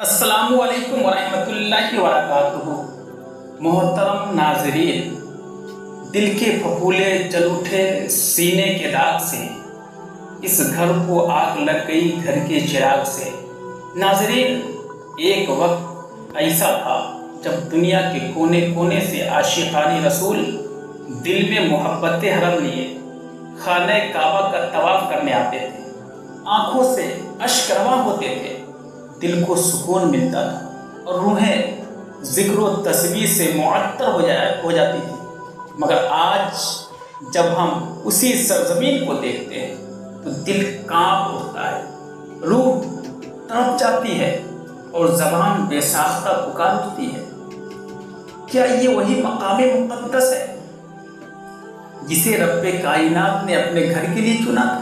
अस्सलामु अलैकुम वरहमतुल्लाहि वबरकातुहू। मोहतरम नाज़रीन, दिल के फफूले जल उठे सीने के दाग से, इस घर को आग लग गई घर के चिराग से। नाज़रीन, एक वक्त ऐसा था जब दुनिया के कोने कोने से आशिकाने रसूल दिल में मोहब्बत हरम लिए खाने काबा का तवाफ करने आते थे। आंखों से अश्क रवा होते थे, दिल को सुकून मिलता था और रूहें जिक्र व तस्बीह से मुअत्तर हो जाती थी। मगर आज जब हम उसी सरजमीन को देखते हैं तो दिल कांप उठता है, रूह तड़प जाती है और ज़बान बेसाख्ता पुकार उठती है। क्या ये वही मकाम मुक़द्दस है जिसे रब्बे कायनात ने अपने घर के लिए चुना था?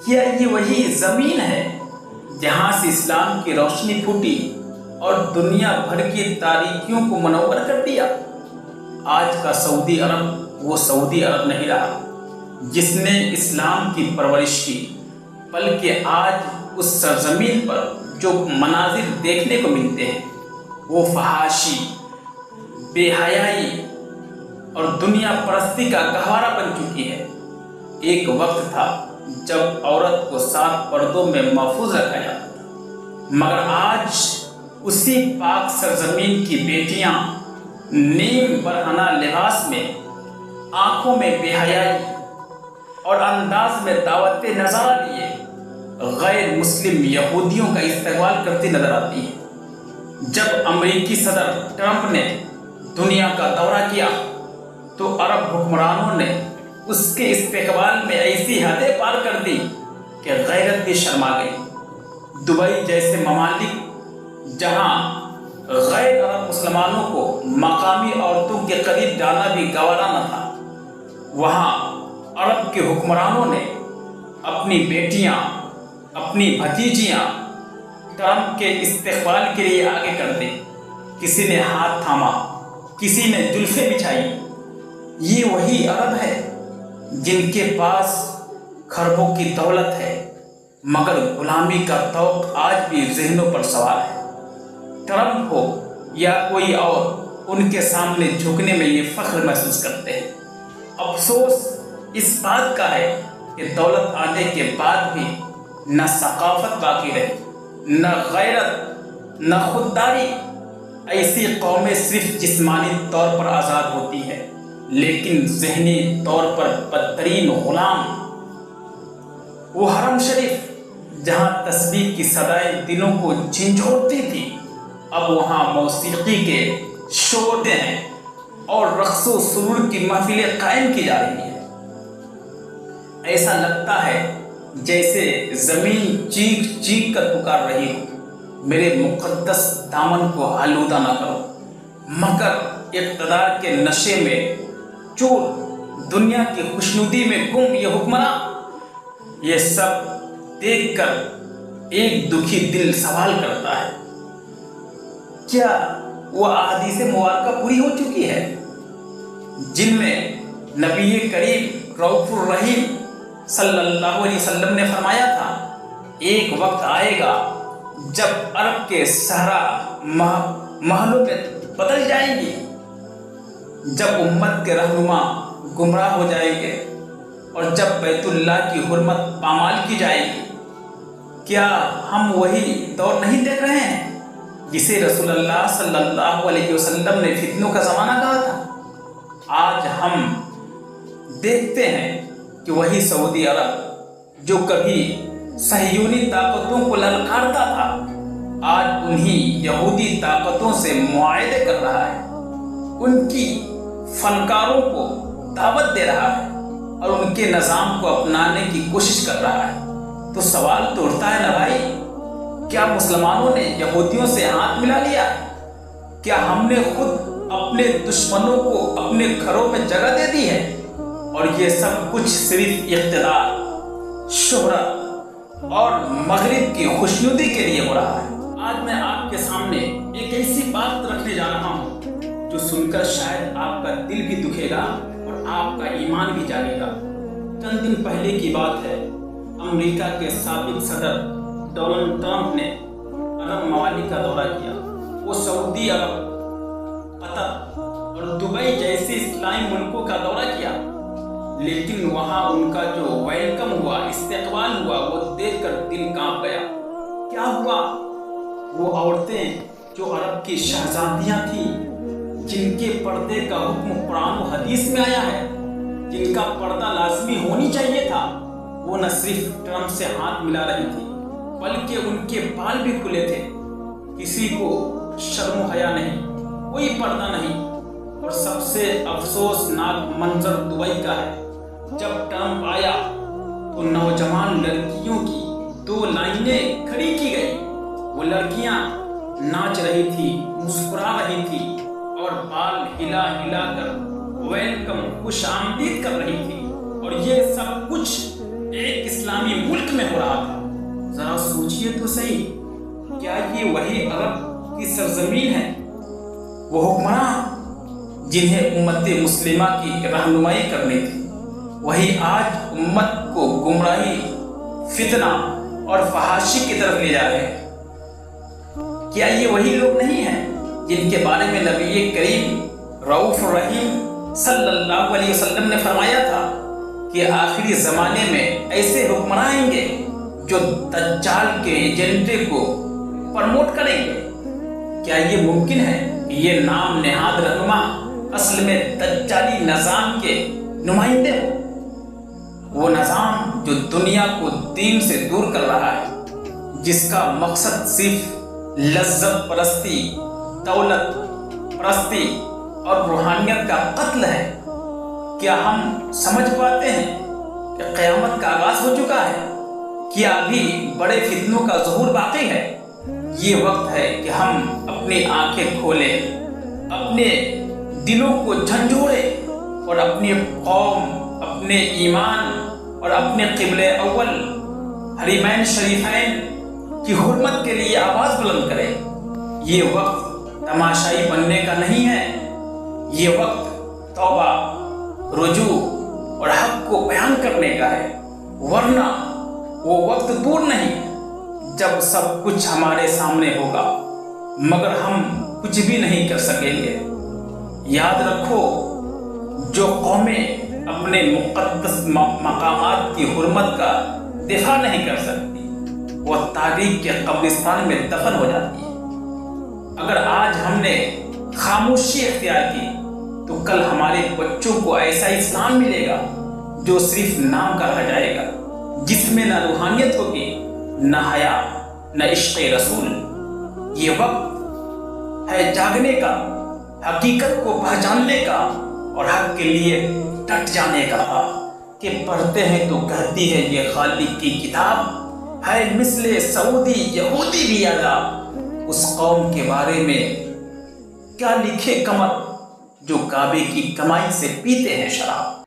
क्या ये वही ज़मीन है जहाँ से इस्लाम की रोशनी फूटी और दुनिया भर की तारीकियों को मनव्वर कर दिया? आज का सऊदी अरब वो सऊदी अरब नहीं रहा जिसने इस्लाम की परवरिश की, बल्कि आज उस सरजमीन पर जो मनाजिर देखने को मिलते हैं वो फहाशी, बेहयाई और दुनिया परस्ती का गहवारा बन चुकी है। एक वक्त था जब औरत को 7 पर्दों में महफूज रखा जाता था, मगर आज उसी पाक सरजमीन की बेटियां नीम बरहना लिबास में, आंखों में बेहयाई और अंदाज में दावत नज़ारा लिए गैर मुस्लिम यहूदियों का इस्तेमाल करती नजर आती है। जब अमेरिकी सदर ट्रंप ने दुनिया का दौरा किया तो अरब हुक्मरानों ने उसके इस्तेकबाल में ऐसी हदें पार कर दी कि गैरत भी शर्मा गई। दुबई जैसे ममालिक जहां गैर अरब मुसलमानों को मकामी औरतों के करीब जाना भी गवारा न था, वहां अरब के हुक्मरानों ने अपनी बेटियां, अपनी भतीजियां ट्रंप के इस्तेकबाल के लिए आगे कर दी। किसी ने हाथ थामा, किसी ने जुल्फे बिछाई। ये वही अरब है जिनके पास खरबों की दौलत है, मगर गुलामी का तौक आज भी ज़हनों पर सवार है। ट्रंप हो या कोई और, उनके सामने झुकने में ये फख्र महसूस करते हैं। अफसोस इस बात का है कि दौलत आने के बाद भी न सकाफत बाकी रही, न गैरत, न खुददारी। ऐसी कौमें सिर्फ जिस्मानी तौर पर आज़ाद होती है, लेकिन ज़हनी तौर पर बदतरीन गुलाम। वो हरम शरीफ जहाँ तस्बीह की सदाएं दिलों को झंझोड़ती थी, अब वहाँ मौसीकी के शोरते हैं और रक़्स सुरूर की महफिलें कायम की जा रही हैं। ऐसा लगता है जैसे ज़मीन चीख चीख कर पुकार रही हो, मेरे मुक़द्दस दामन को आलूदा ना करो। मगर इक़्तिदार के नशे में चूर, दुनिया की खुशनुदी में गुम ये हुक्मरान, ये सब देखकर एक दुखी दिल सवाल करता है, क्या वह अहादीस मुबारका पूरी हो चुकी है जिनमें नबी करीम रऊफ़ुर रहीम सल्लल्लाहु अलैहि वसल्लम ने फरमाया था, एक वक्त आएगा जब अरब के सहरा महलों में बदल जाएंगी, जब उम्मत के रहनुमा गुमराह हो जाएंगे और जब बैतुल्लाह की हुर्मत पामाल की जाएगी। क्या हम वही दौर नहीं देख रहे हैं जिसे रसूलुल्लाह सल्लल्लाहु अलैहि वसल्लम ने फितनों का ज़माना कहा था? आज हम देखते हैं कि वही सऊदी अरब जो कभी सहयूनी ताकतों को ललकारता था, आज उन्हीं यहूदी ताकतों से मुआहदे कर रहा है, उनकी फनकारों को दावत दे रहा है और उनके निज़ाम को अपनाने की कोशिश कर रहा है। तो सवाल तो उठता है ना भाई, क्या मुसलमानों ने यहूदियों से हाथ मिला लिया? क्या हमने खुद अपने दुश्मनों को अपने घरों में जगह दे दी है? और ये सब कुछ सिर्फ इक़्तिदार, शोहरत और मगरिब की खुशनुदी के लिए हो रहा है। आज मैं आपके सामने एक ऐसी बात रखने जा रहा हूँ जो सुनकर शायद आपका दिल भी दुखेगा और आपका ईमान भी जागेगा। चंद दिन पहले की बात है, अमेरिका के साबिक सदर डोनाल्ड ट्रंप ने अरब सऊदी अरब, कतर और दुबई जैसे इस्लामी मुल्कों का दौरा किया, लेकिन वहां उनका जो वेलकम हुआ, इस्तकबाल हुआ, वो देखकर दिल कांप गया। क्या हुआ? वो औरतें जो अरब की शहजादियां थीं, जिनके पर्दे का हुक्म कुरान और हदीस में आया है, जिनका पर्दा लाजमी होनी चाहिए था, वो न सिर्फ ट्रम्प से हाथ मिला रही थी, बल्कि उनके बाल भी खुले थे। किसी को शर्म हया नहीं, कोई पर्दा नहीं। और सबसे अफसोसनाक मंजर दुबई का है। जब ट्रम्प आया तो नौजवान लड़कियों की 2 लाइनें खड़ी की गई। वो लड़कियां नाच रही थी, मुस्कुरा रही थी और बाल हिला हिला कर वेलकम, खुश आमदीद कर रही थी। और ये सब कुछ एक इस्लामी मुल्क में हो रहा था। जरा सोचिए तो सही, क्या ये वही अरब की सरजमीन है? वो हुक्मरान जिन्हें उम्मत मुस्लिमा की रहनुमाई करनी थी, वही आज उम्मत को गुमराही, फितना और फहाशी की तरफ ले जा रहे हैं। क्या ये वही लोग नहीं हैं जिनके बारे में नबी करीम रऊफ रहीम सल्लल्लाहु अलैहि वसल्लम ने फरमाया था कि आखिरी ज़माने में ऐसे हुक्मरान आएंगे जो दज्जाल के एजेंडे को प्रमोट करेंगे? क्या ये मुमकिन है कि ये नाम नेहाद रहनुमा असल में दज्जाली निज़ाम के नुमाइंदे हो? वो निज़ाम जो दुनिया को दीन से दूर कर रहा है, जिसका मकसद सिर्फ लज्जत परस्ती, दौलत परस्ती और रूहानियत का कत्ल है। क्या हम समझ पाते हैं कि क़यामत का आगाज हो चुका है? क्या अभी बड़े फितनों का ज़हूर बाकी है? ये वक्त है कि हम अपनी आंखें खोलें, अपने दिलों को झंझोड़ें और अपनी कौम, अपने ईमान और अपने क़िबले अव्वल हरीमैन शरीफैन की हुर्मत के लिए आवाज़ बुलंद करें। ये वक्त तमाशाई बनने का नहीं है, ये वक्त तौबा, रुजू और हक को बयान करने का है। वरना वो वक्त दूर नहीं जब सब कुछ हमारे सामने होगा, मगर हम कुछ भी नहीं कर सकेंगे। याद रखो, जो कौमें अपने मुक़द्दस मकामात की हुर्मत का दिफा नहीं कर सकती, वह तारीख के कब्रिस्तान में दफन हो जाती है। अगर आज हमने खामोशी इख्तियार की तो कल हमारे बच्चों को ऐसा इस्लाम मिलेगा जो सिर्फ नाम का रह जाएगा, जिसमें न रूहानियत होगी, न हया, न इश्क़ रसूल। ये वक्त है जागने का, हकीकत को पहचानने का और हक के लिए डट जाने का। कि पढ़ते हैं तो कहती है ये खालिक की किताब है, मिसले सऊदी यहूदी भी आज़ाब। उस कौम के बारे में क्या लिखे कमर जो काबे की कमाई से पीते हैं शराब।